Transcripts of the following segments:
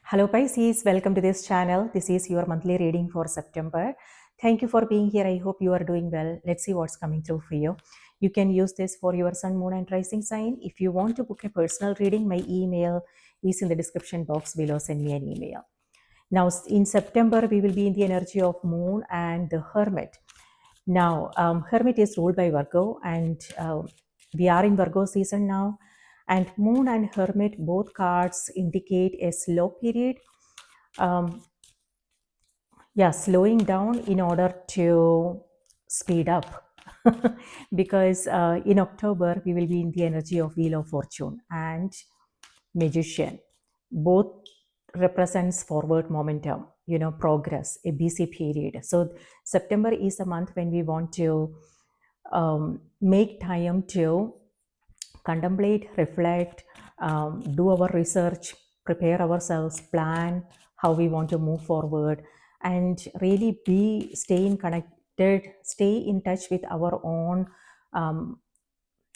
Hello Pisces, welcome to this channel. This is your monthly reading for September. Thank you for being here. I hope you are doing well. Let's see what's coming through for you. You can use this for your sun, moon and rising sign. If you want to book a personal reading, my email is in the description box below. Send me an email. Now in September, we will be in the energy of moon and the hermit. Now, hermit is ruled by Virgo and we are in Virgo season now. And moon and hermit, both cards indicate a slow period. Slowing down in order to speed up. Because in October, we will be in the energy of Wheel of Fortune and Magician. Both represents forward momentum, progress, a busy period. So September is a month when we want to make time to contemplate, reflect, do our research, prepare ourselves, plan how we want to move forward, and really staying connected, stay in touch with our own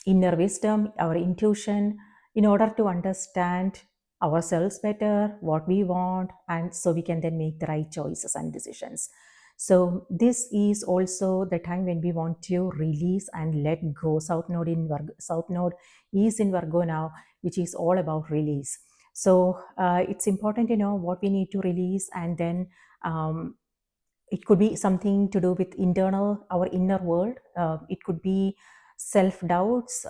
inner wisdom, our intuition, in order to understand ourselves better, what we want, and so we can then make the right choices and decisions. So this is also the time when we want to release and let go. South Node is in Virgo now, which is all about release. So it's important to know what we need to release, and then it could be something to do with our inner world. It could be self-doubts,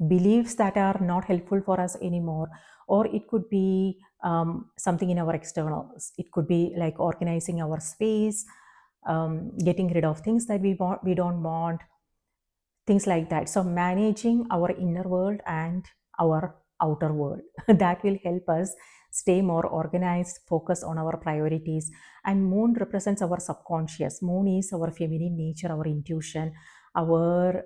beliefs that are not helpful for us anymore, or it could be something in our externals. It could be like organizing our space, getting rid of things that we don't want, things like that. So managing our inner world and our outer world, that will help us stay more organized, focus on our priorities. And moon represents our subconscious. Moon is our feminine nature, our intuition, our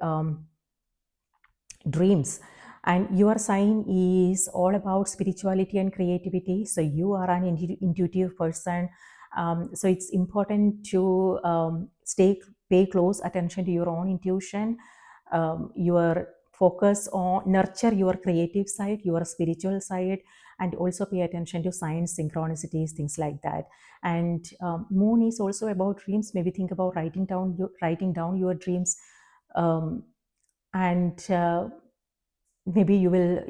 dreams. And your sign is all about spirituality and creativity. So you are an intuitive person. So it's important to pay close attention to your own intuition, your focus on nurture your creative side, your spiritual side, and also pay attention to signs, synchronicities, things like that. And moon is also about dreams. Maybe think about writing down your dreams, and maybe you will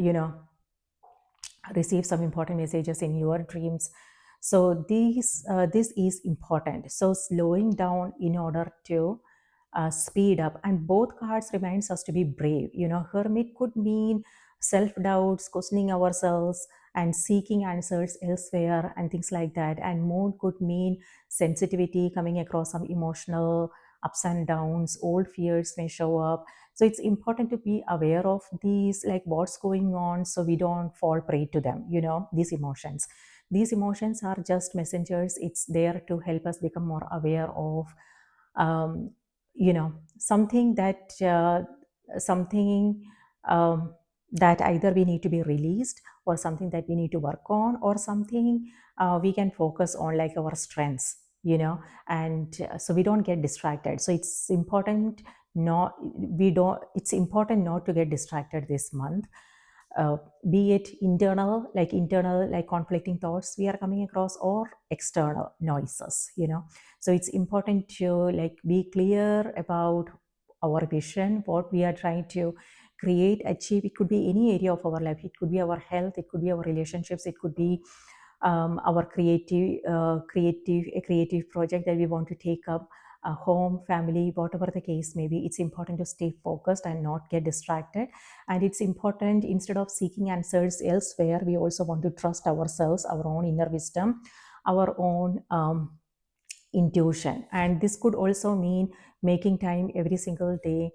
receive some important messages in your dreams. So this is important. So slowing down in order to speed up. And both cards reminds us to be brave. Hermit could mean self-doubts, questioning ourselves and seeking answers elsewhere and things like that. And moon could mean sensitivity, coming across some emotional ups and downs. Old fears may show up. So it's important to be aware of these, like what's going on, so we don't fall prey to them. These emotions are just messengers. It's there to help us become more aware of something that either we need to be released, or something that we need to work on, or something we can focus on, like our strengths, and so we don't get distracted. So it's important not to get distracted this month. Be it internal like conflicting thoughts we are coming across, or external noises. So it's important to be clear about our vision, what we are trying to create, achieve. It could be any area of our life. It could be our health, it could be our relationships, it could be our creative project that we want to take up, a home, family, whatever the case may be. It's important to stay focused and not get distracted. And it's important, instead of seeking answers elsewhere, we also want to trust ourselves, our own inner wisdom, our own intuition. And this could also mean making time every single day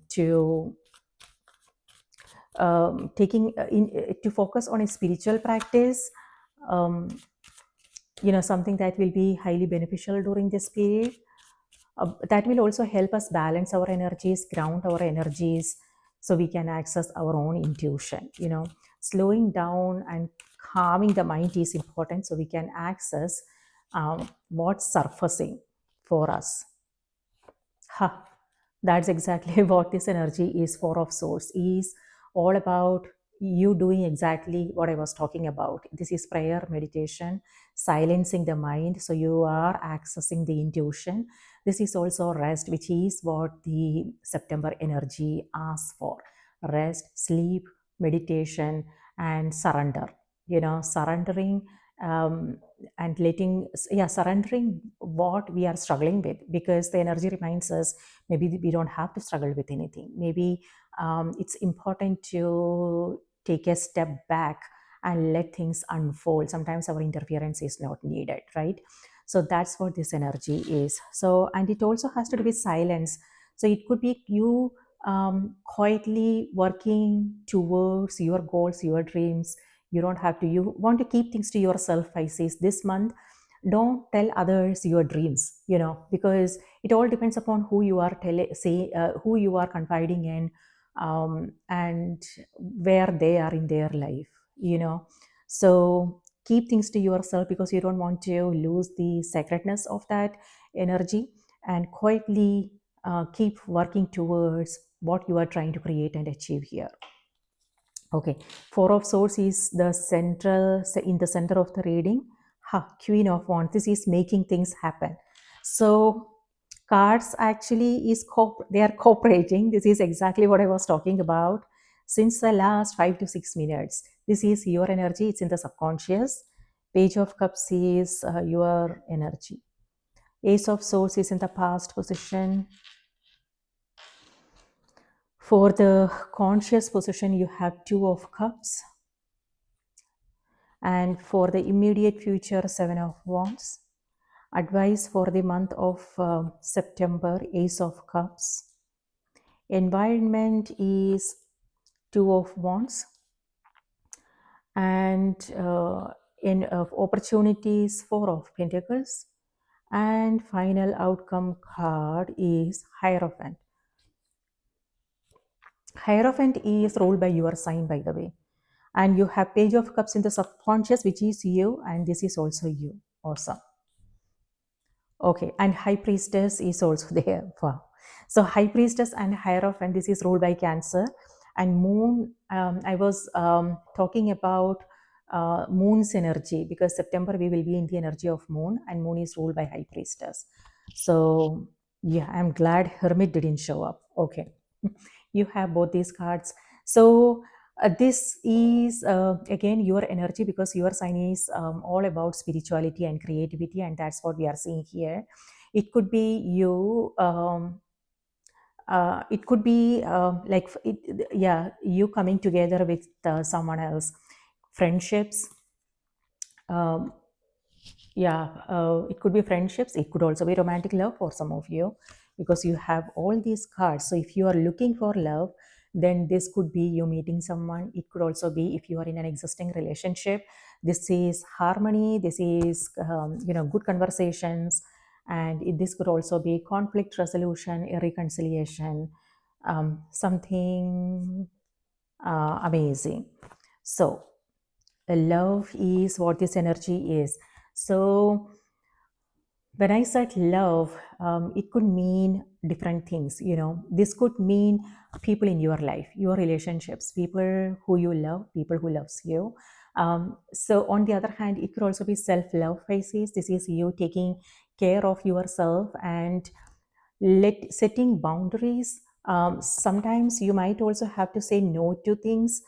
to to focus on a spiritual practice, something that will be highly beneficial during this period. That will also help us balance our energies, ground our energies, so we can access our own intuition. Slowing down and calming the mind is important, so we can access what's surfacing for us. That's exactly what this energy is. Four of Swords is all about you doing exactly what I was talking about. This is prayer, meditation, silencing the mind. So you are accessing the intuition. This is also rest, which is what the September energy asks for. Rest, sleep, meditation, and surrender. Surrendering, um, and surrendering what we are struggling with, because the energy reminds us maybe we don't have to struggle with anything. Maybe it's important to take a step back and let things unfold. Sometimes our interference is not needed, right? So that's what this energy is. So, and it also has to do with silence. So it could be you quietly working towards your goals, your dreams. You don't have to, you want to keep things to yourself, Pisces, this month. Don't tell others your dreams, because it all depends upon who you are who you are confiding in, and where they are in their life, so keep things to yourself, because you don't want to lose the sacredness of that energy, and quietly keep working towards what you are trying to create and achieve here. Okay, Four of Swords is the in the center of the reading. Queen of Wands. This is making things happen. So cards actually they are cooperating. This is exactly what I was talking about since the last 5 to 6 minutes. This is your energy. It's in the subconscious. Page of Cups is your energy. Ace of Swords is in the past position. For the conscious position, you have Two of Cups. And for the immediate future, Seven of Wands. Advice for the month of September, Ace of Cups. Environment is Two of Wands. And in opportunities, Four of Pentacles. And final outcome card is Hierophant. Hierophant is ruled by your sign, by the way. And you have Page of Cups in the subconscious, which is you, and this is also you. Awesome. Okay, and High Priestess is also there. Wow. So High Priestess and Hierophant, this is ruled by Cancer. And Moon, I was talking about Moon's energy, because September we will be in the energy of Moon, and Moon is ruled by High Priestess. So yeah, I'm glad Hermit didn't show up. Okay, you have both these cards. So this is again your energy, because your sign is all about spirituality and creativity, and that's what we are seeing here. It could be you. It could be you coming together with someone else, friendships. Um, it could be friendships. It could also be romantic love for some of you, because you have all these cards. So if you are looking for love, then this could be you meeting someone. It could also be if you are in an existing relationship. This is harmony. This is good conversations, and this could also be conflict resolution, a reconciliation, something amazing. So love is what this energy is. So when I said love, it could mean different things. This could mean people in your life, your relationships, people who you love, people who loves you. So on the other hand, it could also be self-love phases. This is you taking care of yourself and setting boundaries. Sometimes you might also have to say no to things,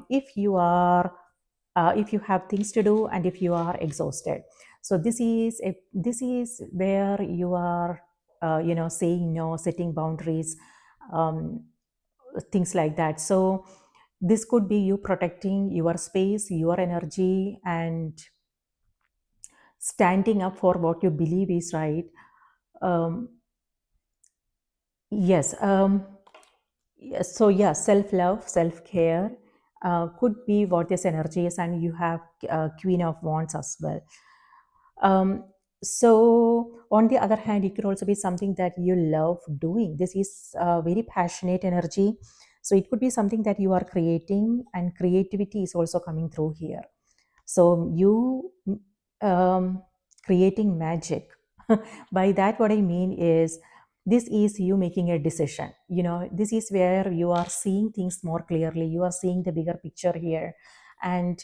if you have things to do and if you are exhausted. So this is where you are saying no, setting boundaries, um, things like that. So this could be you protecting your space, your energy, and standing up for what you believe is right. um, yes Yes, so yeah, self-love, self-care could be what this energy is, and you have Queen of Wands as well. Um, so on the other hand, it could also be something that you love doing. This is a very passionate energy. So it could be something that you are creating, and creativity is also coming through here. So you creating magic. By that, what I mean is This is you making a decision. This is where you are seeing things more clearly. You are seeing the bigger picture here. And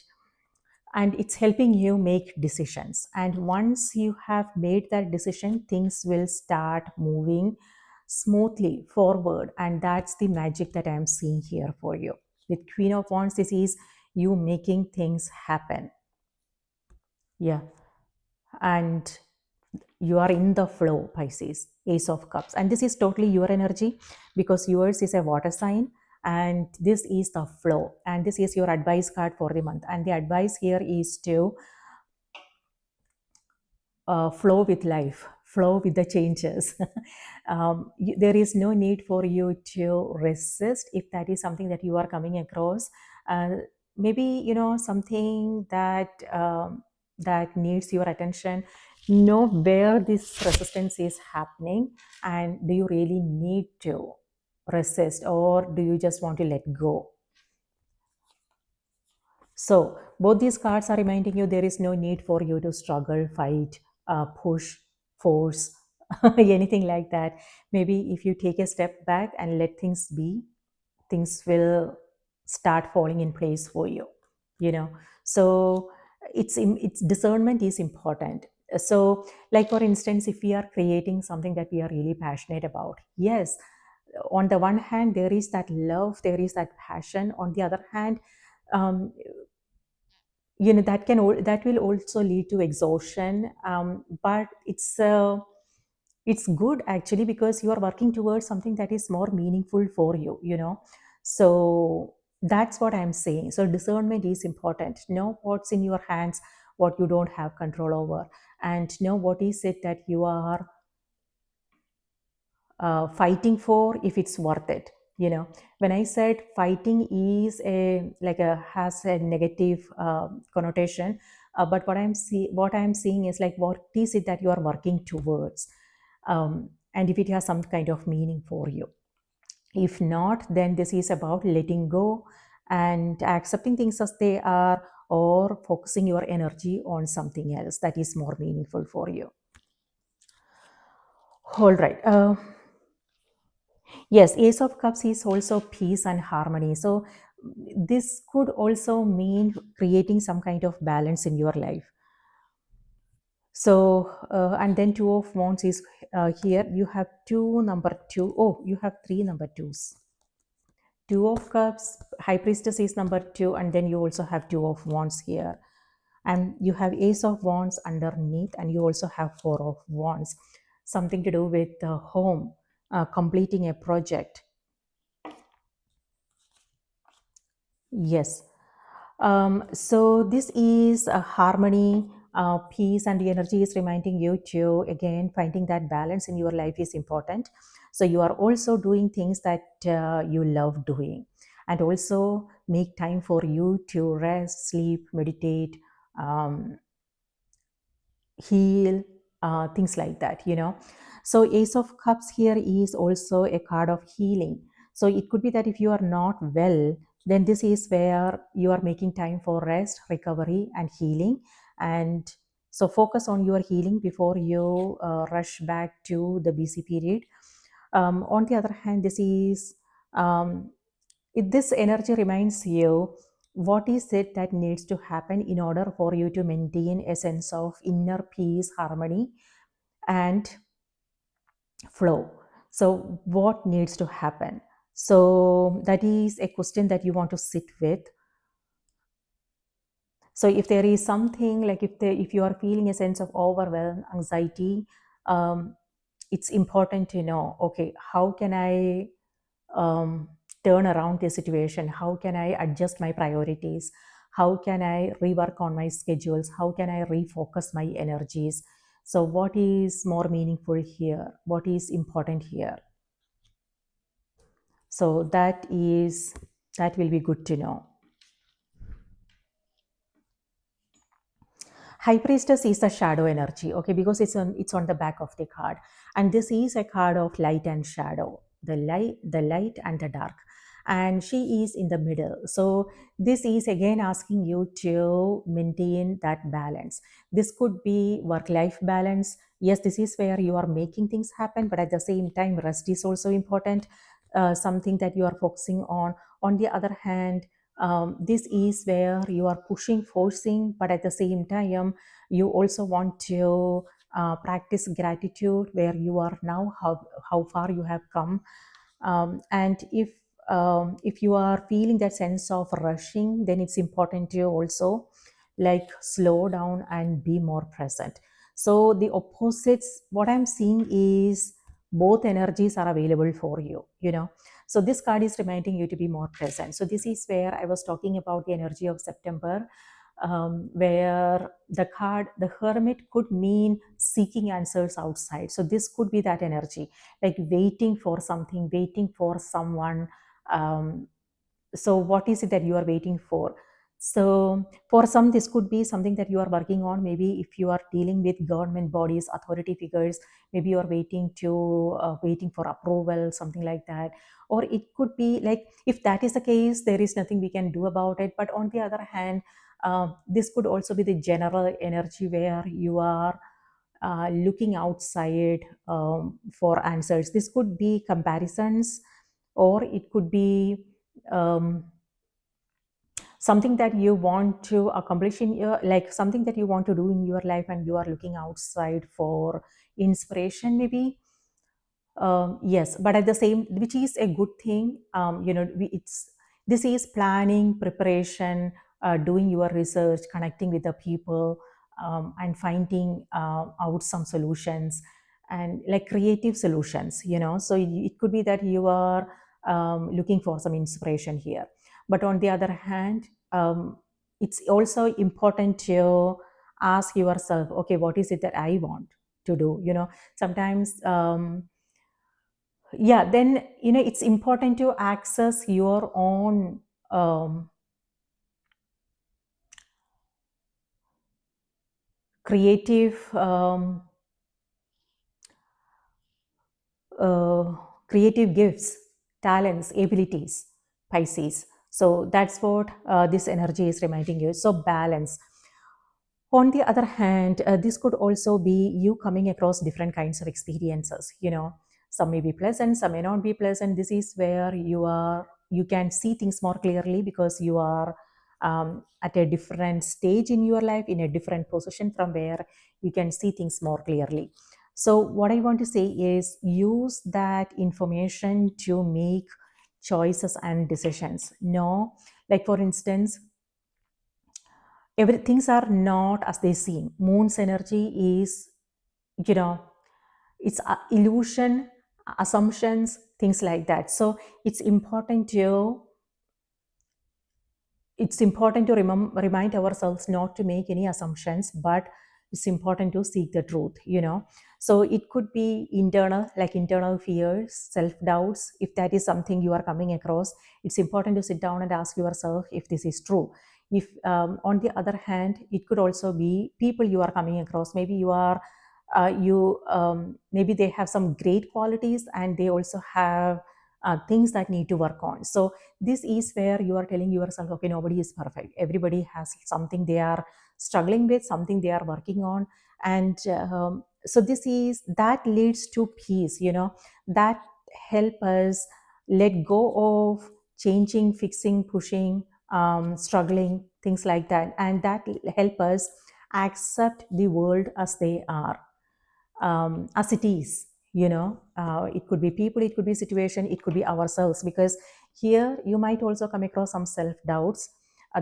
and it's helping you make decisions, and once you have made that decision, things will start moving smoothly forward, and that's the magic that I'm seeing here for you. With Queen of Wands, this is you making things happen. Yeah. And you are in the flow, Pisces. Ace of Cups, and this is totally your energy, because yours is a water sign, and this is the flow, and this is your advice card for the month. And the advice here is to flow with life, flow with the changes. There is no need for you to resist if that is something that you are coming across. Uh, Maybe something that needs your attention. Know where this resistance is happening, and do you really need to resist, or do you just want to let go? So both these cards are reminding you there is no need for you to struggle, fight, push, force, anything like that. Maybe if you take a step back and let things be, things will start falling in place for you. You know, so it's discernment is important. So, like for instance, if we are creating something that we are really passionate about, yes, on the one hand there is that love, there is that passion. On the other hand, um, that will also lead to exhaustion, but it's good actually, because you are working towards something that is more meaningful for you. So that's what I'm saying. So discernment is important. Know what's in your hands, what you don't have control over, and know what is it that you are fighting for, if it's worth it. When I said fighting is a like a has a negative connotation, but what I'm seeing is like, what is it that you are working towards, and if it has some kind of meaning for you. If not, then this is about letting go and accepting things as they are, or focusing your energy on something else that is more meaningful for you. All right. Yes, Ace of Cups is also peace and harmony. So this could also mean creating some kind of balance in your life. So, and then Two of Wands is here. You have two number two. Oh, you have three number twos. Two of Cups, High Priestess is number two, and then you also have Two of Wands here. And you have Ace of Wands underneath, and you also have Four of Wands. Something to do with home, completing a project. Yes. So this is a harmony, peace, and the energy is reminding you to, again, finding that balance in your life is important. So you are also doing things that you love doing, and also make time for you to rest, sleep, meditate, um, heal, things like that. So Ace of Cups here is also a card of healing. So it could be that if you are not well, then this is where you are making time for rest, recovery, and healing. And so focus on your healing before you rush back to the busy period. On the other hand, um, this energy reminds you what is it that needs to happen in order for you to maintain a sense of inner peace, harmony, and flow. So what needs to happen? So that is a question that you want to sit with. So if there is something like, if you are feeling a sense of overwhelm, anxiety, um, it's important to know, okay, how can I um, turn around the situation? How can I adjust my priorities? How can I rework on my schedules? How can I refocus my energies? So what is more meaningful here? What is important here? So that will be good to know. High Priestess is a shadow energy, okay, because it's on the back of the card, and this is a card of light and shadow, the light and the dark. and she is in the middle. So this is again asking you to maintain that balance. This could be work life balance. Yes, this is where you are making things happen, but at the same time rest is also important, something that you are focusing on the other hand. This is where you are pushing, forcing, but at the same time you also want to practice gratitude where you are now, how far you have come. And if you are feeling that sense of rushing, then it's important to also like slow down and be more present. So the opposites, what I'm seeing is both energies are available for you, you know. So this card is reminding you to be more present. So this is where I was talking about the energy of September, where the card, the hermit, could mean seeking answers outside. So this could be that energy, like waiting for something, waiting for someone. um, so what is it that you are waiting for? So for some this could be something that you are working on. Maybe if you are dealing with government bodies, authority figures, maybe you are waiting for approval, something like that. Or it could be like, if that is the case, there is nothing we can do about it. But on the other hand, this could also be the general energy where you are looking outside for answers. This could be comparisons, or it could be um, something that you want to accomplish in your, like something that you want to do in your life, and you are looking outside for inspiration, maybe. Yes, but at the same, which is a good thing. It's, this is planning, preparation, doing your research, connecting with the people, and finding out some solutions, and like creative solutions. So it could be that you are looking for some inspiration here. But on the other hand, it's also important to ask yourself, okay, what is it that I want to do? Sometimes. Yeah, then it's important to access your own um, creative uh, creative gifts, talents, abilities, Pisces. So that's what this energy is reminding you. So balance. On the other hand, this could also be you coming across different kinds of experiences. Some may be pleasant, some may not be pleasant. This is where you can see things more clearly, because you are at a different stage in your life, in a different position from where you can see things more clearly. So what I want to say is, use that information to make choices and decisions. No, like for instance, things are not as they seem. Moon's energy is, you know it's illusion, assumptions, things like that. So it's important to remind ourselves not to make any assumptions, but it's important to seek the truth. So it could be internal, like internal fears, self doubts. If that is something you are coming across, it's important to sit down and ask yourself if this is true. If on the other hand, it could also be people you are coming across. Maybe maybe they have some great qualities, and they also have things that need to work on. So this is where you are telling yourself, okay, nobody is perfect. Everybody has something they are struggling with, something they are working on. And so that leads to peace, that help us let go of changing, fixing, pushing, struggling, things like that. And that help us accept the world as they are, as it is. It could be people, it could be situation, it could be ourselves, because here you might also come across some self doubts,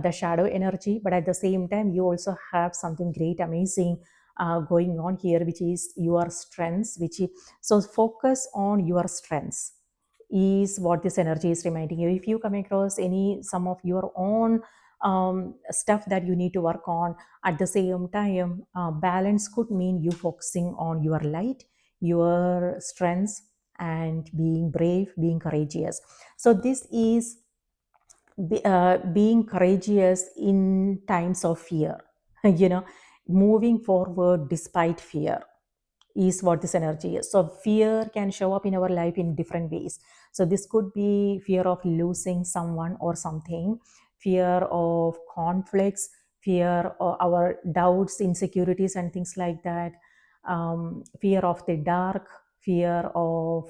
the shadow energy. But at the same time, you also have something great, amazing going on here, which is your strengths. So focus on your strengths is what this energy is reminding you. If you come across some of your own stuff that you need to work on, at the same time, balance could mean you focusing on your light, your strengths, and being brave, being courageous. So this is being courageous in times of fear, you know moving forward despite fear, is what this energy is. So fear can show up in our life in different ways. So this could be fear of losing someone or something, fear of conflicts, fear of our doubts, insecurities, and things like that. Fear of the dark, fear of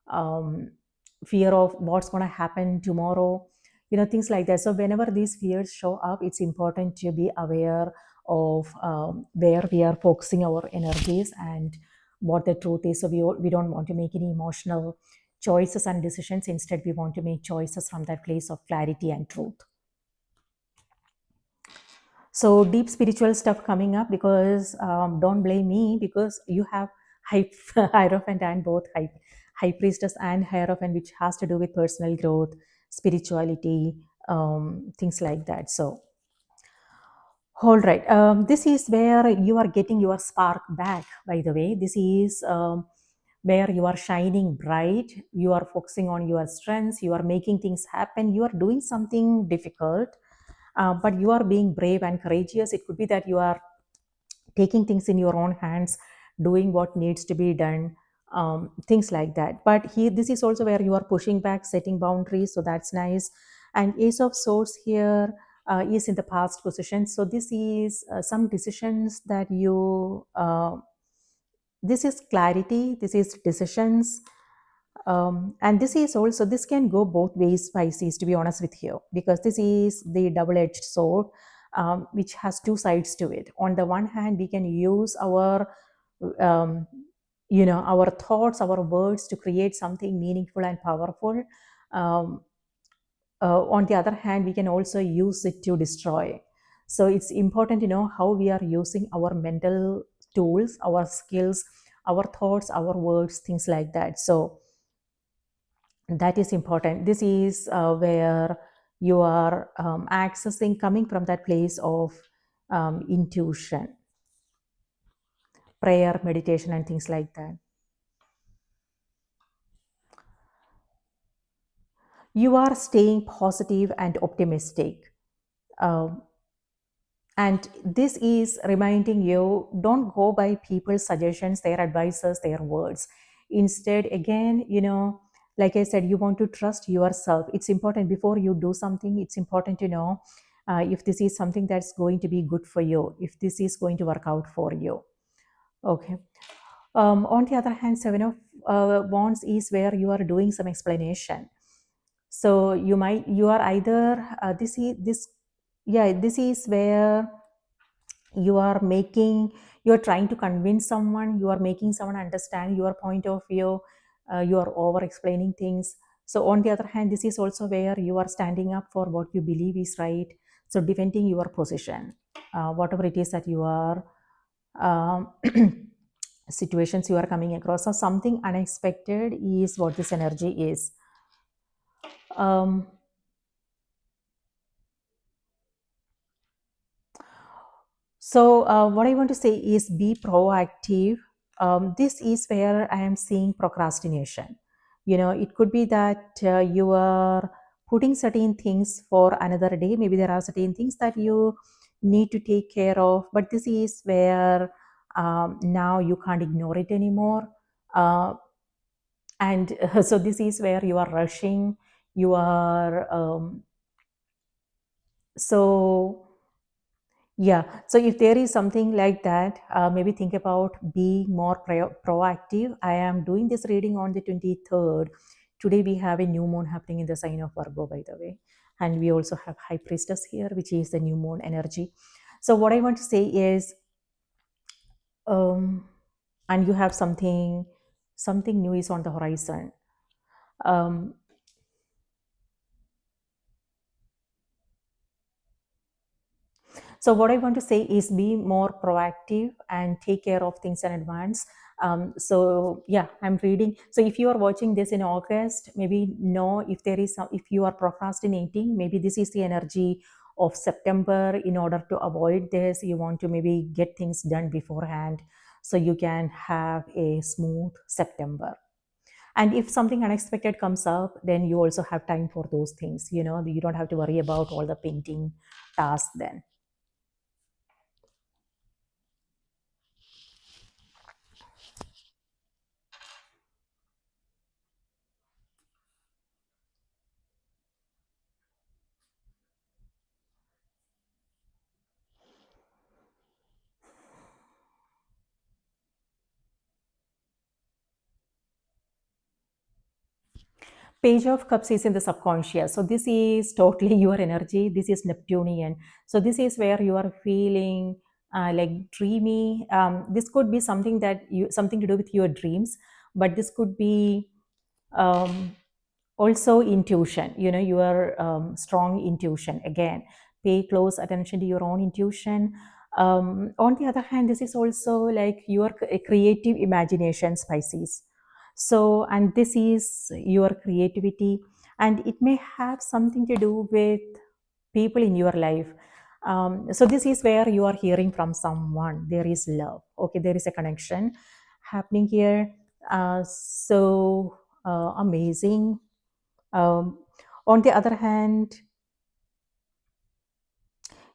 um, fear of what's going to happen tomorrow, things like that. So whenever these fears show up, it's important to be aware of where we are focusing our energies and what the truth is. So we don't want to make any emotional choices and decisions. Instead, we want to make choices from that place of clarity and truth. So deep spiritual stuff coming up, because don't blame me, because you have hierophant and both high priestess and hierophant, which has to do with personal growth, spirituality, things like that. So all right. This is where you are getting your spark back, by the way. This is where you are shining bright. You are focusing on your strengths. You are making things happen. You are doing something difficult, but you are being brave and courageous. It could be that you are taking things in your own hands, doing what needs to be done, things like that. But here, this is also where you are pushing back, setting boundaries. So that's nice. And Ace of Swords here is in the past position. So this is some decisions that this is clarity, this is decisions. And this is also, this can go both ways, Pisces, to be honest with you, because this is the double-edged sword, which has two sides to it. On the one hand, we can use um, our thoughts, our words to create something meaningful and powerful. Um, on the other hand, we can also use it to destroy. So it's important to know how we are using our mental tools, our skills, our thoughts, our words, things like that. So that is important. This is where you are accessing, coming from that place of intuition, prayer, meditation, and things like that. You are staying positive and optimistic. Um, and this is reminding you, don't go by people's suggestions, their advices, their words. Instead, again, like I said, you want to trust yourself. It's important before you do something. It's important to know if this is something that's going to be good for you, if this is going to work out for you. Okay. On the other hand, Seven of Wands is where you are doing some explanation. So you are either this is where you are making, you are trying to convince someone, you are making someone understand your point of view, you are over explaining things. So on the other hand, this is also where you are standing up for what you believe is right, so defending your position, whatever it is that you are um, situations you are coming across. So something unexpected is what this energy is. um, So, what I want to say is be proactive. This is where I am seeing procrastination. It could be that you are putting certain things for another day. Maybe there are certain things that you need to take care of, but this is where now you can't ignore it anymore. And so, this is where you are rushing. You are so Yeah. So if there is something like that, maybe think about being more proactive. I am doing this reading on the 23rd. Today we have a new moon happening in the sign of Virgo, by the way. And we also have High Priestess here, which is the new moon energy. So what I want to say is, and you have something new is on the horizon. Um, So what I want to say is be more proactive and take care of things in advance. So yeah, I'm reading. So if you are watching this in August, maybe know if there is if you are procrastinating, maybe this is the energy of September. In order to avoid this, you want to maybe get things done beforehand so you can have a smooth September. And if something unexpected comes up, then you also have time for those things. You don't have to worry about all the painting tasks then. Page of Cups is in the subconscious. So this is totally your energy. This is Neptunian. So this is where you are feeling like dreamy. This could be something that you something to do with your dreams, but this could be um, also intuition. You know, your strong intuition. Again, pay close attention to your own intuition. On the other hand, this is also like your creative imagination, Pisces. So, and this is your creativity, and it may have something to do with people in your life. So this is where you are hearing from someone. There is love. Okay, there is a connection happening here. Amazing. um, on the other hand,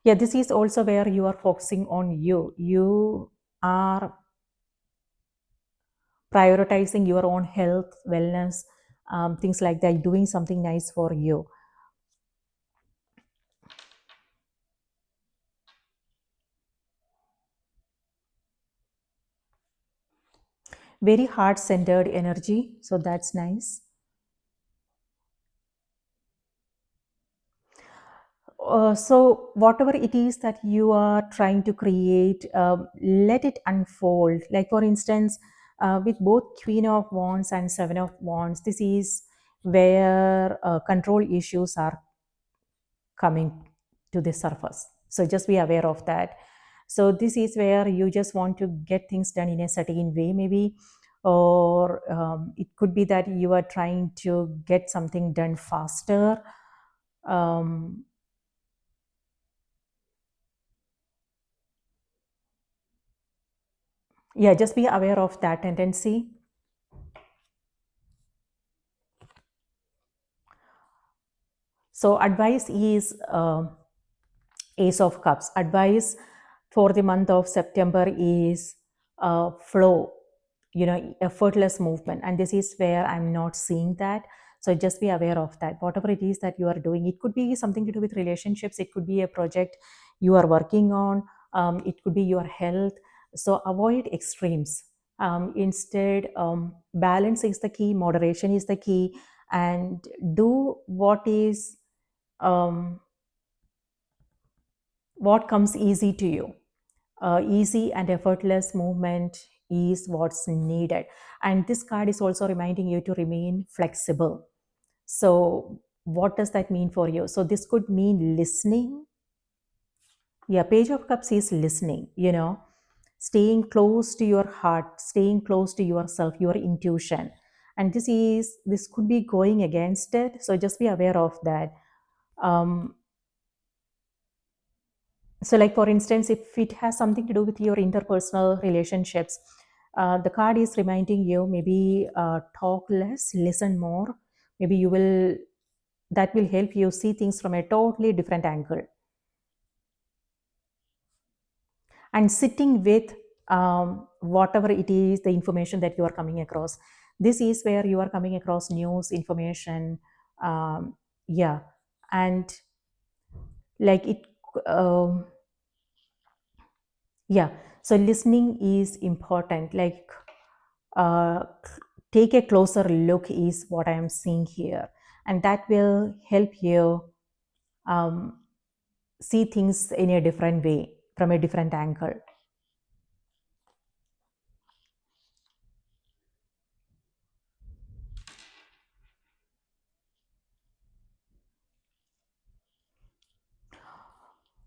yeah, this is also where you are focusing on you. You are prioritizing your own health, wellness, things like that, doing something nice for you. Very heart centered energy. So that's nice. So whatever it is that you are trying to create, let it unfold. Like for instance, with both Queen of Wands and Seven of Wands, this is where control issues are coming to the surface. So just be aware of that. So this is where you just want to get things done in a certain way, maybe, or it could be that you are trying to get something done faster. Um, yeah, just be aware of that tendency. So advice is Ace of Cups. Advice for the month of September is flow, you know, effortless movement. And this is where I'm not seeing that. So just be aware of that. Whatever it is that you are doing, it could be something to do with relationships, it could be a project you are working on, it could be your health. So avoid extremes. Instead, balance is the key, moderation is the key, and do um, what comes easy to you. Easy and effortless movement is what's needed. And this card is also reminding you to remain flexible. So, what does that mean for you? So, this could mean listening. Yeah, Page of Cups is listening, you know, staying close to your heart, staying close to yourself, your intuition. And this could be going against it. So, just be aware of that. Um, So, like for instance, if it has something to do with your interpersonal relationships, the card is reminding you maybe talk less, listen more. Maybe that will help you see things from a totally different angle. And sitting with whatever it is, the information that you are coming across. This is where you are coming across news, information. Yeah. And like it, um, yeah. So listening is important. Like, uh, take a closer look is what I am seeing here, and that will help you um, see things in a different way, from a different angle.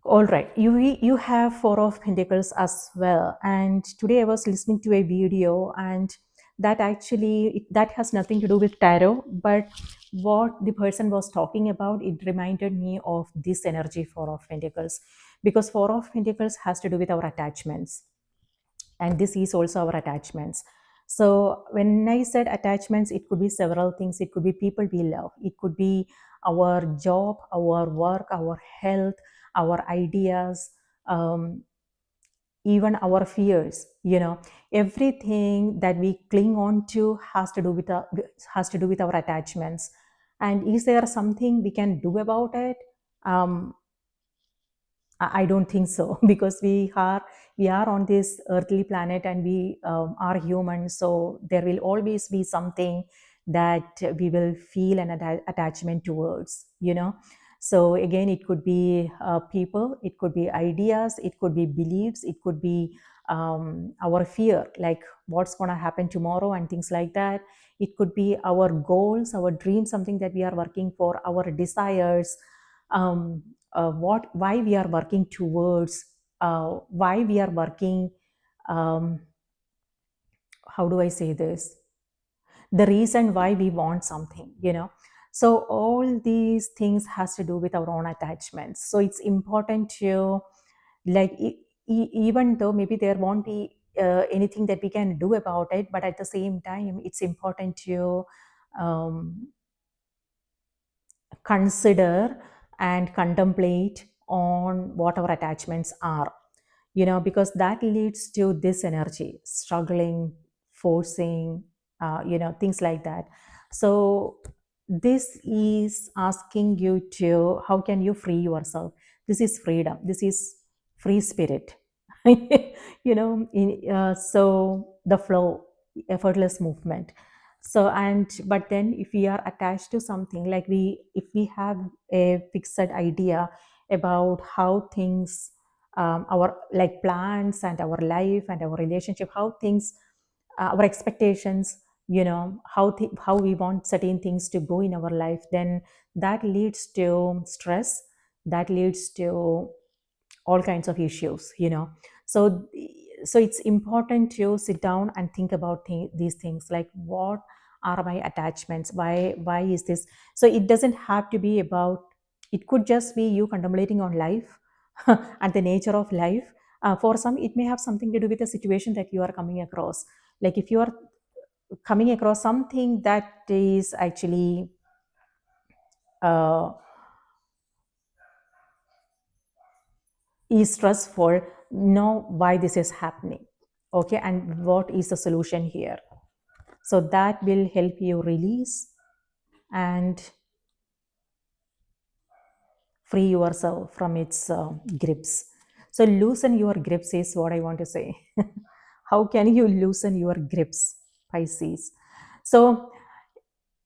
All right, you have Four of Pentacles as well, and today I was listening to a video, and that actually that has nothing to do with tarot, but what the person was talking about, it reminded me of this energy, Four of Pentacles, because Four of Pentacles has to do with our attachments, and this is also our attachments. So when I said attachments, it could be several things. It could be people we love, it could be our job, our work, our health, our ideas, um, even our fears, you know, everything that we cling on to has to do with our attachments. And is there something we can do about it? um, I don't think so because we are on this earthly planet, and we are human. So there will always be something that we will feel an attachment towards, So again, it could be people, it could be ideas, it could be beliefs, it could be our fear, like what's going to happen tomorrow and things like that. It could be our goals, our dreams, something that we are working for, our desires, why we are working towards, why we are working. Um, how do I say this? The reason why we want something. So all these things has to do with our own attachments. So it's important to, like, even though maybe there won't be anything that we can do about it, but at the same time it's important to um, consider and contemplate on what our attachments are, because that leads to this energy, struggling, forcing, things like that. So this is asking you to, how can you free yourself? This is freedom, this is free spirit. So the flow, effortless movement. So, and but then if we are attached to something, like if we have a fixed idea about how things, our like plans and our life and our relationship, how things, our expectations, how we want certain things to go in our life, then that leads to stress, that leads to all kinds of issues. So so it's important to sit down and think about these things, like what are my attachments, why is this. So it doesn't have to be about, it could just be you contemplating on life and the nature of life. For some, it may have something to do with the situation that you are coming across. Like if you are coming across something that is actually uh, is stressful, know why this is happening, okay, and what is the solution here. So that will help you release and free yourself from its grips. So loosen your grips is what I want to say. How can you loosen your grips, Pisces? So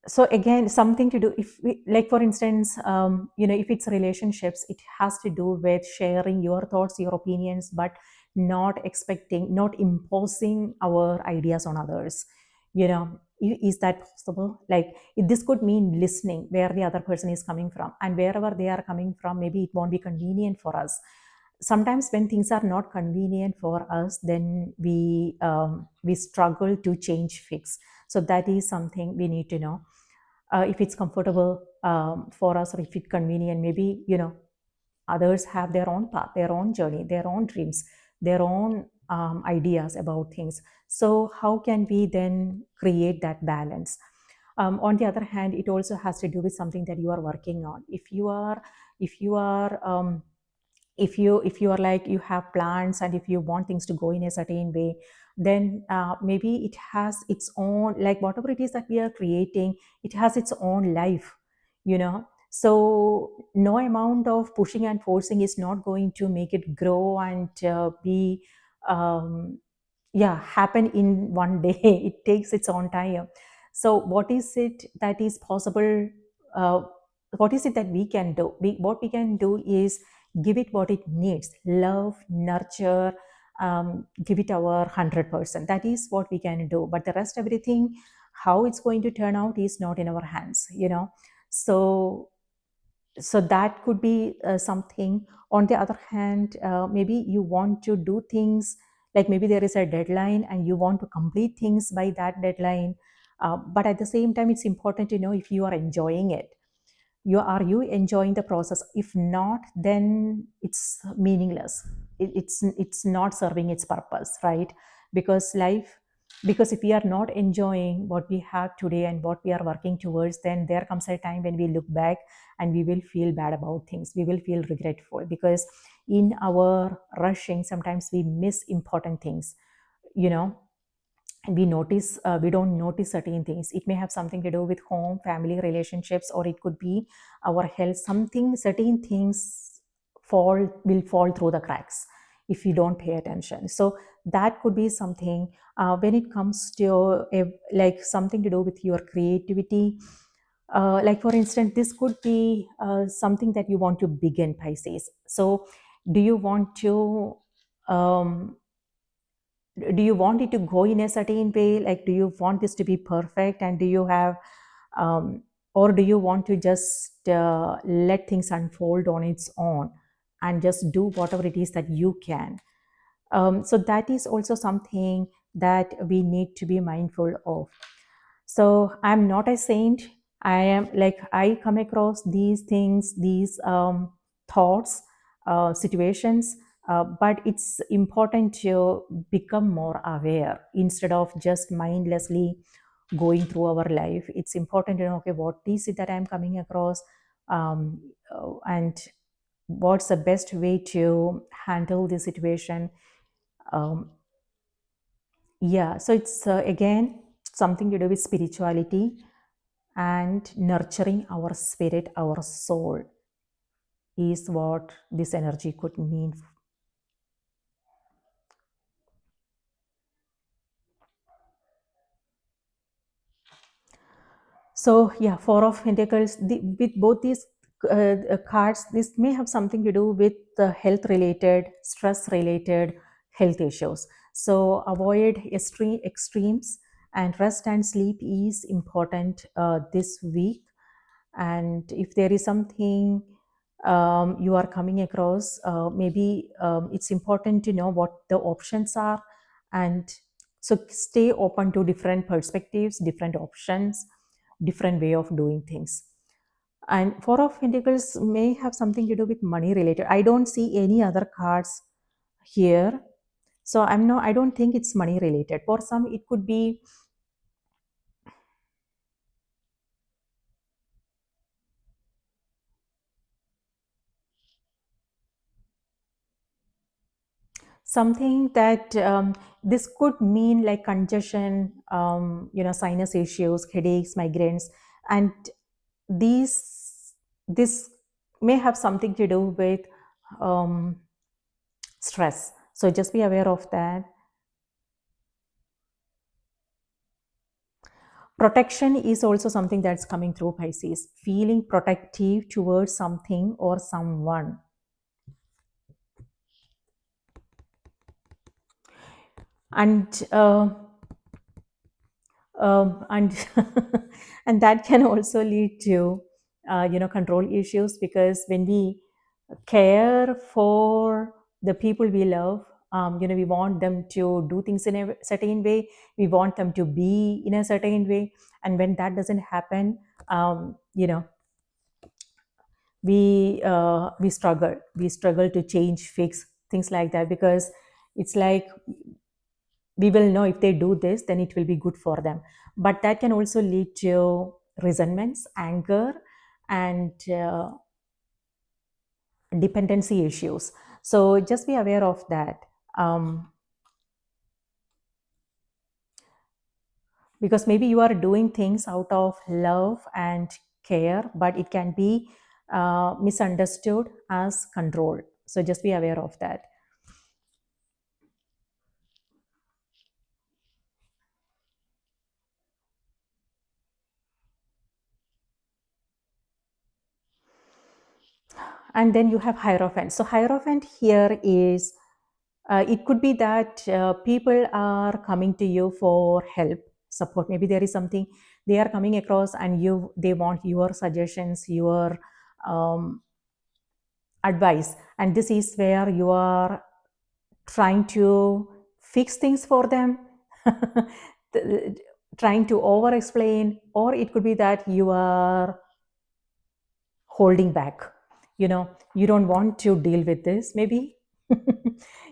so again, something to do, if we, like for instance, if it's relationships, it has to do with sharing your thoughts, your opinions, but not expecting, not imposing our ideas on others. Is that possible? Like, this could mean listening where the other person is coming from, and wherever they are coming from, maybe it won't be convenient for us. Sometimes when things are not convenient for us, then we struggle to change, fix. So that is something we need to know. If it's comfortable for us, or if it's convenient, maybe others have their own path, their own journey, their own dreams, their own ideas about things. So how can we then create that balance? On the other hand, it also has to do with something that you are working on. If you are if you if you are like, you have plans, and if you want things to go in a certain way, then maybe it has its own, like whatever it is that we are creating, it has its own life. So no amount of pushing and forcing is not going to make it grow and be um, yeah, happen in one day. It takes its own time. So what is it that is possible? uh, what is it that we can do? What we can do is give it what it needs: love, nurture, give it our 100%. That is what we can do, but the rest, everything, how it's going to turn out is not in our hands. So so that could be something. On the other hand, maybe you want to do things, like maybe there is a deadline and you want to complete things by that deadline. But at the same time, it's important to know if you are enjoying it. Are you enjoying the process? If not, then it's meaningless. It's not serving its purpose, right? Because if we are not enjoying what we have today and what we are working towards, then there comes a time when we look back and we will feel bad about things, we will feel regretful, because in our rushing, sometimes we miss important things. you know we don't notice certain things. It may have something to do with home, family, relationships, or it could be our health. Certain things will fall through the cracks. if you don't pay attention. So that could be something when it comes to like something to do with your creativity. Like for instance, this could be something that you want to begin, Pisces. So do you want to um, do you want it to go in a certain way? Like, do you want this to be perfect, and do you have or do you want to just let things unfold on its own and just do whatever it is that you can? So that is also something that we need to be mindful of. So I'm not a saint. I am like, I come across these things, these thoughts, situations, but it's important to become more aware instead of just mindlessly going through our life. It's important to know, okay, what is it that I'm coming across, and what's the best way to handle the situation. um, yeah, so it's again something to do with spirituality and nurturing our spirit, our soul is what this energy could mean. So yeah, Four of Pentacles, with both these cards, this may have something to do with the health related, stress related health issues. So avoid extremes, and rest and sleep is important this week. And if there is something you are coming across, maybe it's important to know what the options are, and so stay open to different perspectives, different options, different way of doing things. And Four of Pentacles may have something to do with money related. I don't see any other cards here, so I don't think it's money related. For some it could be something that this could mean like congestion, sinus issues, headaches, migraines, and these this may have something to do with um, stress. So just be aware of that. Protection is also something that's coming through, Pisces. Feeling protective towards something or someone. And and and that can also lead to control issues, because when we care for the people we love, we want them to do things in a certain way, we want them to be in a certain way, and when that doesn't happen, we struggle to change, fix things like that, because it's like we will know if they do this then it will be good for them, but that can also lead to resentments, anger, and dependency issues. So just be aware of that, because maybe you are doing things out of love and care, but it can be misunderstood as control. So just be aware of that. And then you have Hierophant. So Hierophant here is, it could be that people are coming to you for help, support. Maybe there is something they are coming across, and they want your suggestions, your um, advice, and this is where you are trying to fix things for them, trying to over explain, or it could be that you are holding back. You don't want to deal with this, maybe.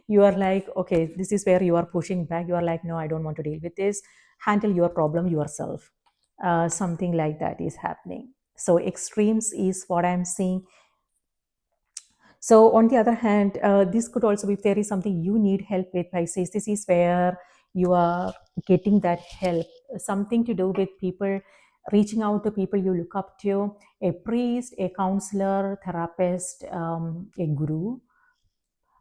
You are like, okay, this is where you are pushing back. You are like, no, I don't want to deal with this. Handle your problem yourself. Something like that is happening. So extremes is what I'm seeing. So on the other hand, this could also be, if there is something you need help with, Pisces, this is where you are getting that help. Something to do with people, reaching out to people you look up to, a priest, a counselor, therapist, a guru.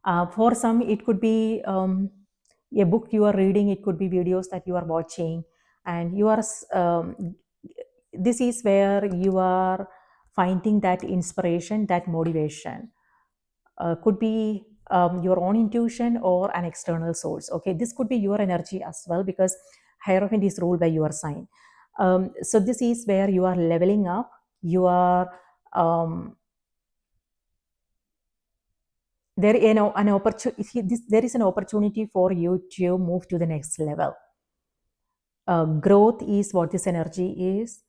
For some, it could be a book you are reading, it could be videos that you are watching, and you are, this is where you are finding that inspiration, that motivation. Could be your own intuition or an external source. Okay, this could be your energy as well, because Hierophant is ruled by your sign. So this is where you are leveling up. You are there, an opportunity. There is an opportunity for you to move to the next level. Growth is what this energy is.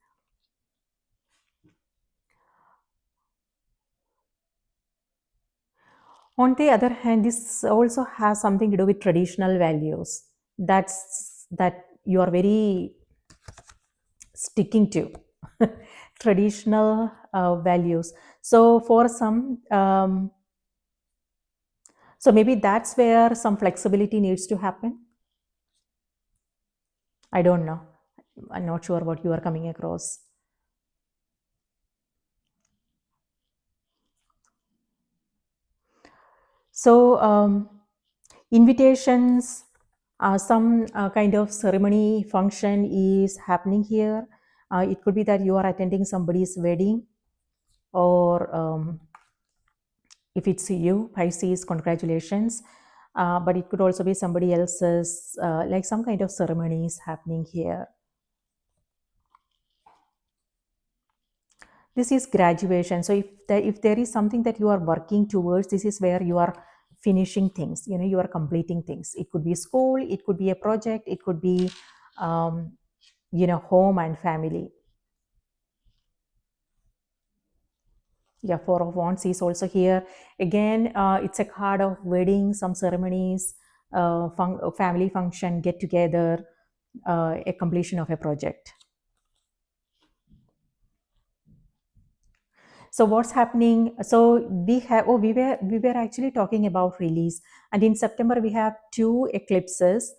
On the other hand, this also has something to do with traditional values. That you are very sticking to traditional values. So for some, so maybe that's where some flexibility needs to happen. I don't know. I'm not sure what you are coming across. So invitations, some kind of ceremony function is happening here. It could be that you are attending somebody's wedding, or if it's you, Pisces, congratulations. But it could also be somebody else's, like some kind of ceremonies happening here. This is graduation. So if there is something that you are working towards, this is where you are finishing things. You are completing things. It could be school, it could be a project, it could be home and family. Yeah, Four of Wands is also here. Again, it's a card of wedding, some ceremonies, family function, get together, a completion of a project. So what's happening? So we were actually talking about release, and in September we have two eclipses.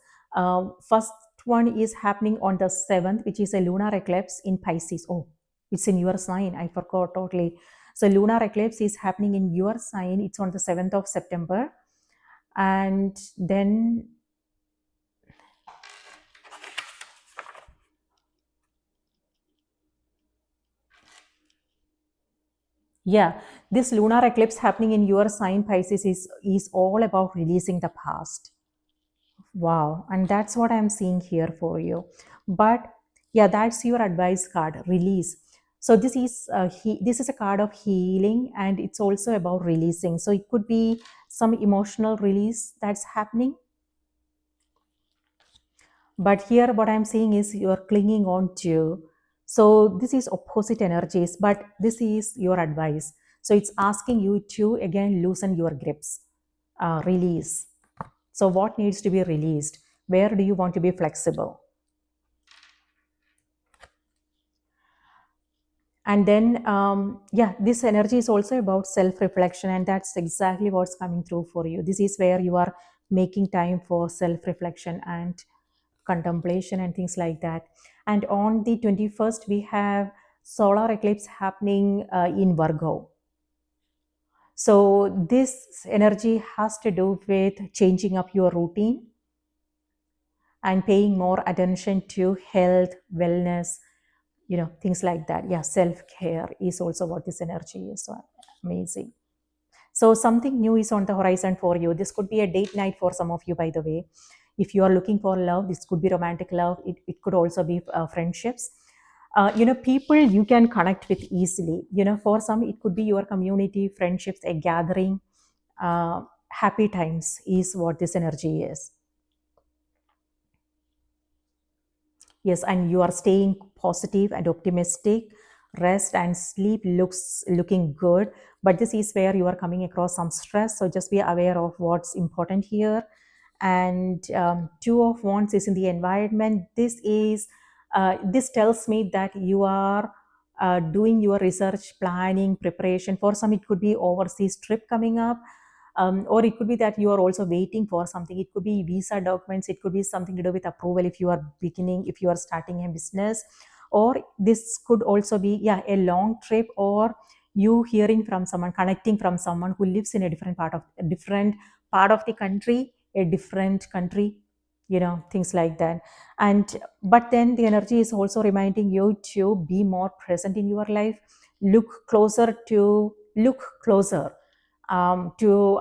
First one is happening on the 7th, which is a lunar eclipse in Pisces. Oh, it's in your sign. I forgot totally. So lunar eclipse is happening in your sign. It's on the 7th of September, and then yeah, this lunar eclipse happening in your sign Pisces is all about releasing the past. Wow, and that's what I'm seeing here for you. But yeah, that's your advice card, release. So this is a card of healing, and it's also about releasing. So it could be some emotional release that's happening. But here, what I'm seeing is you're clinging on to. So this is opposite energies, but this is your advice. So it's asking you to again loosen your grips, release. So what needs to be released? Where do you want to be flexible? And then yeah, this energy is also about self-reflection, and that's exactly what's coming through for you. This is where you are making time for self-reflection and contemplation and things like that. And on the 21st we have solar eclipse happening in Virgo. So this energy has to do with changing up your routine and paying more attention to health, wellness, things like that. Yeah, self-care is also what this energy is. So amazing. So something new is on the horizon for you. This could be a date night for some of you, by the way. If you are looking for love, this could be romantic love. It could also be friendships. People you can connect with easily. For some, it could be your community, friendships, a gathering. Happy times is what this energy is. Yes, and you are staying positive and optimistic. Rest and sleep looking good, but this is where you are coming across some stress. So just be aware of what's important here. And Two of Wands is in the environment. This tells me that you are doing your research, planning, preparation. For some, it could be overseas trip coming up, or it could be that you are also waiting for something. It could be visa documents, it could be something to do with approval if you are if you are starting a business, or this could also be, yeah, a long trip, or you hearing from someone, connecting from someone who lives in a different part of the country, a different country, things like that. And but then the energy is also reminding you to be more present in your life, look closer, to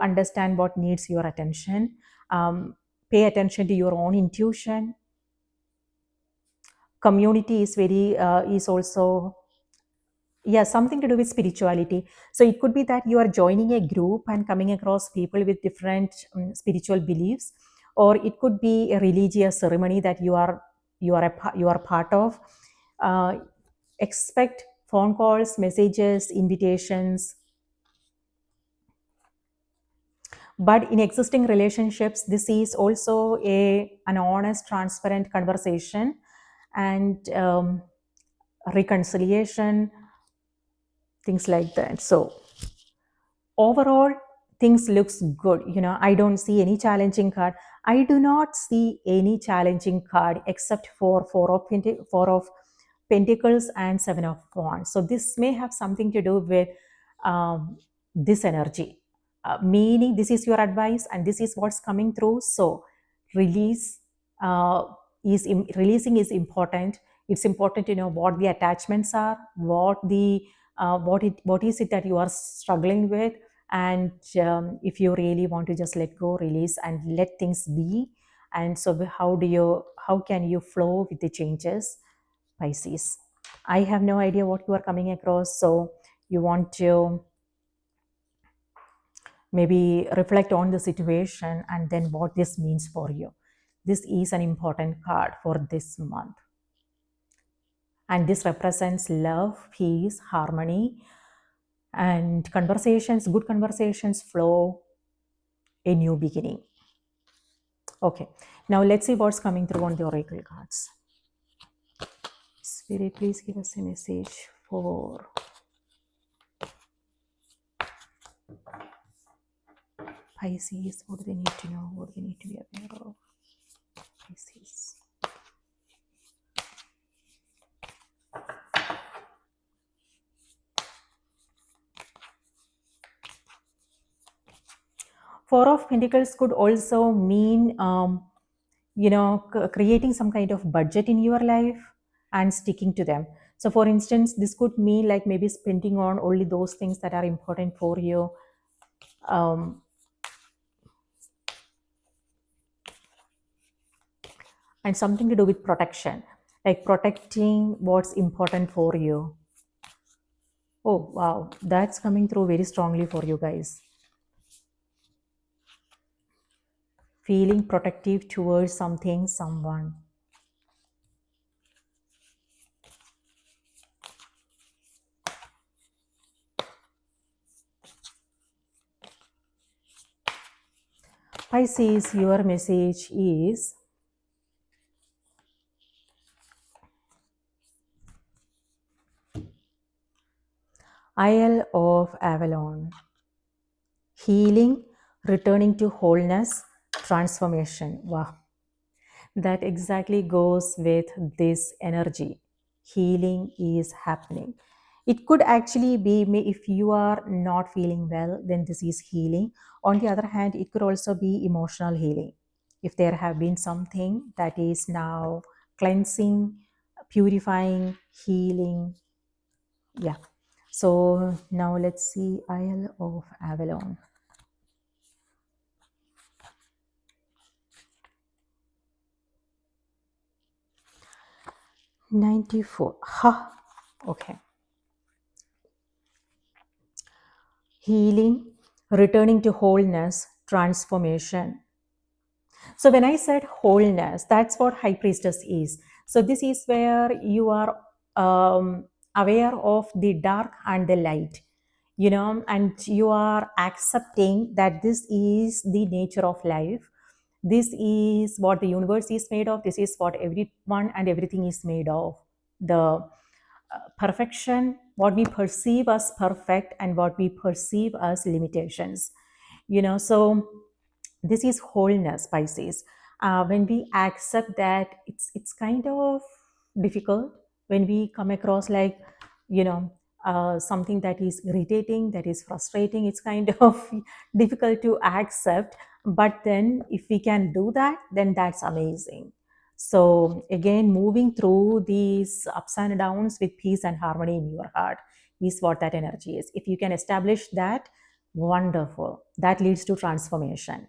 understand what needs your attention, pay attention to your own intuition. Community is very is also, yeah, something to do with spirituality. So it could be that you are joining a group and coming across people with different spiritual beliefs, or it could be a religious ceremony that you are part of. uh, expect phone calls, messages, invitations. But in existing relationships, this is also an honest, transparent conversation, and reconciliation, things like that. So overall, things looks good. I don't see any challenging card. I do not see any challenging card except for four of pentacles and seven of wands. So this may have something to do with this energy, meaning this is your advice and this is what's coming through. So release uh, releasing is important. It's important to know what the attachments are, what is it that you are struggling with, and if you really want to just let go, release, and let things be. And so how can you flow with the changes, Pisces? I have no idea what you are coming across, so you want to maybe reflect on the situation and then what this means for you. This is an important card for this month, and this represents love, peace, harmony, and good conversations flow, a new beginning. Okay, now let's see what's coming through on the oracle cards. Spirit, please give us a message for Pisces. What do they need to know? What do they need to be aware of? Pisces. Four of Pentacles could also mean, creating some kind of budget in your life and sticking to them. So, for instance, this could mean like maybe spending on only those things that are important for you. And something to do with protection, like protecting what's important for you. Oh, wow, that's coming through very strongly for you guys. Feeling protective towards something, someone. Pisces, your message is Isle of Avalon. Healing, returning to wholeness, transformation. Wow. That exactly goes with this energy. Healing is happening. It could actually be, if you are not feeling well, then this is healing. On the other hand, it could also be emotional healing. If there have been something that is now cleansing, purifying, healing. Yeah. So now let's see Isle of Avalon. 94. Ha. Okay. Healing, returning to wholeness, transformation. So when I said wholeness, that's what High Priestess is. So this is where you are aware of the dark and the light, and you are accepting that this is the nature of life. This is what the universe is made of. This is what everyone and everything is made of. The perfection, what we perceive as perfect and what we perceive as limitations. So this is wholeness, Pisces. When we accept that, it's kind of difficult when we come across like, something that is irritating, that is frustrating. It's kind of difficult to accept. But then, if we can do that, then that's amazing. So, again, moving through these ups and downs with peace and harmony in your heart is what that energy is. If you can establish that, wonderful. That leads to transformation.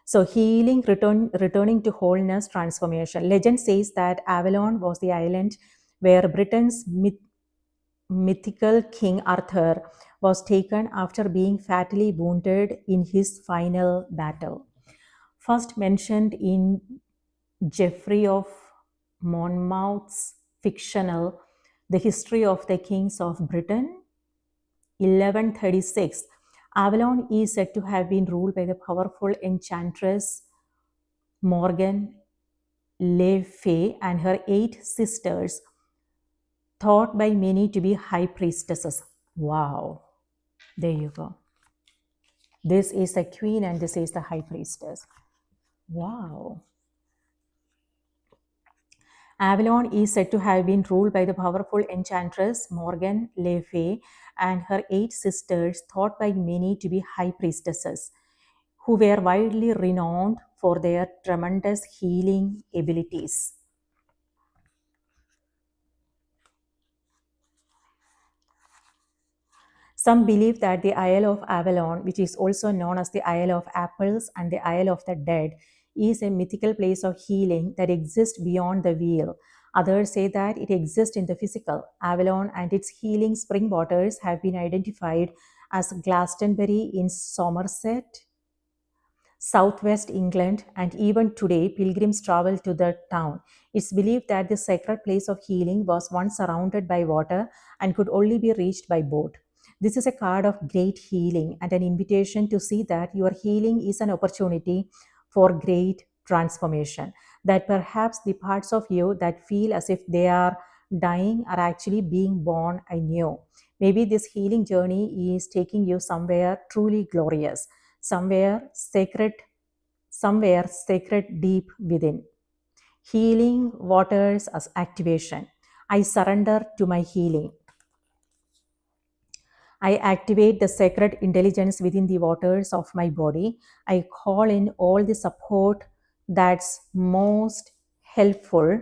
So, healing, returning to wholeness, transformation. Legend says that Avalon was the island where Britain's mythical King Arthur was taken after being fatally wounded in his final battle. First mentioned in Geoffrey of Monmouth's fictional The History of the Kings of Britain, 1136. Avalon is said to have been ruled by the powerful enchantress Morgan Le Fay and her 8 sisters, thought by many to be high priestesses. Wow, there you go. This is the queen and this is the high priestess. Wow. Avalon is said to have been ruled by the powerful enchantress Morgan Le Fay and her 8 sisters, thought by many to be high priestesses, who were widely renowned for their tremendous healing abilities. Some believe that the Isle of Avalon, which is also known as the Isle of Apples and the Isle of the Dead, is a mythical place of healing that exists beyond the veil. Others say that it exists in the physical. Avalon and its healing spring waters have been identified as Glastonbury in Somerset, southwest England, and even today, pilgrims travel to the town. It's believed that this sacred place of healing was once surrounded by water and could only be reached by boat. This is a card of great healing and an invitation to see that your healing is an opportunity for great transformation. That perhaps the parts of you that feel as if they are dying are actually being born anew. Maybe this healing journey is taking you somewhere truly glorious, somewhere sacred deep within. Healing waters as activation. I surrender to my healing. I activate the sacred intelligence within the waters of my body. I call in all the support that's most helpful.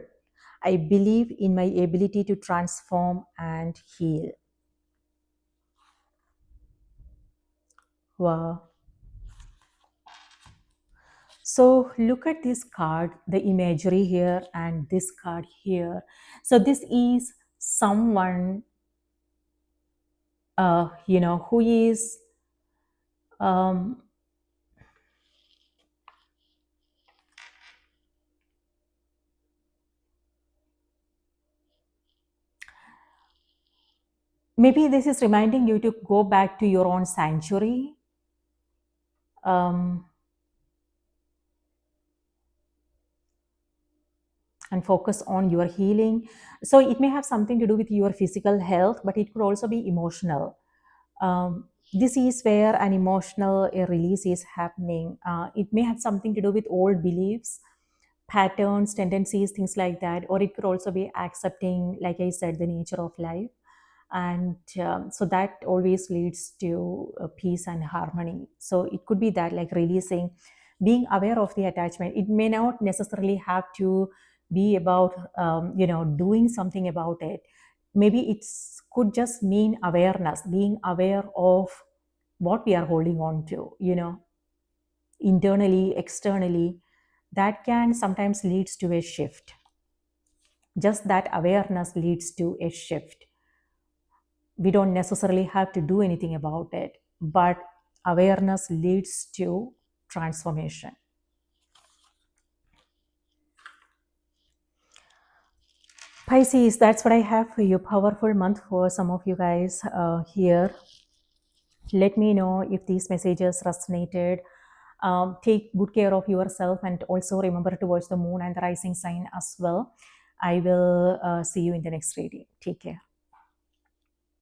I believe in my ability to transform and heal. Wow. So look at this card, the imagery here and this card here. So this is someone, who is um, maybe this is reminding you to go back to your own sanctuary. Um, and focus on your healing. So it may have something to do with your physical health, but it could also be emotional. This is where an emotional release is happening. It may have something to do with old beliefs, patterns, tendencies, things like that, or it could also be accepting, like I said, the nature of life. And so that always leads to peace and harmony. So it could be that, like releasing, being aware of the attachment. It may not necessarily have to be about doing something about it. Maybe it's could just mean awareness, being aware of what we are holding on to, internally, externally. That can sometimes leads to a shift. Just that awareness leads to a shift. We don't necessarily have to do anything about it, but awareness leads to transformation. Pisces, that's what I have for you. Powerful month for some of you guys here. Let me know if these messages resonated. Take good care of yourself and also remember to watch the moon and the rising sign as well. I will see you in the next reading. Take care.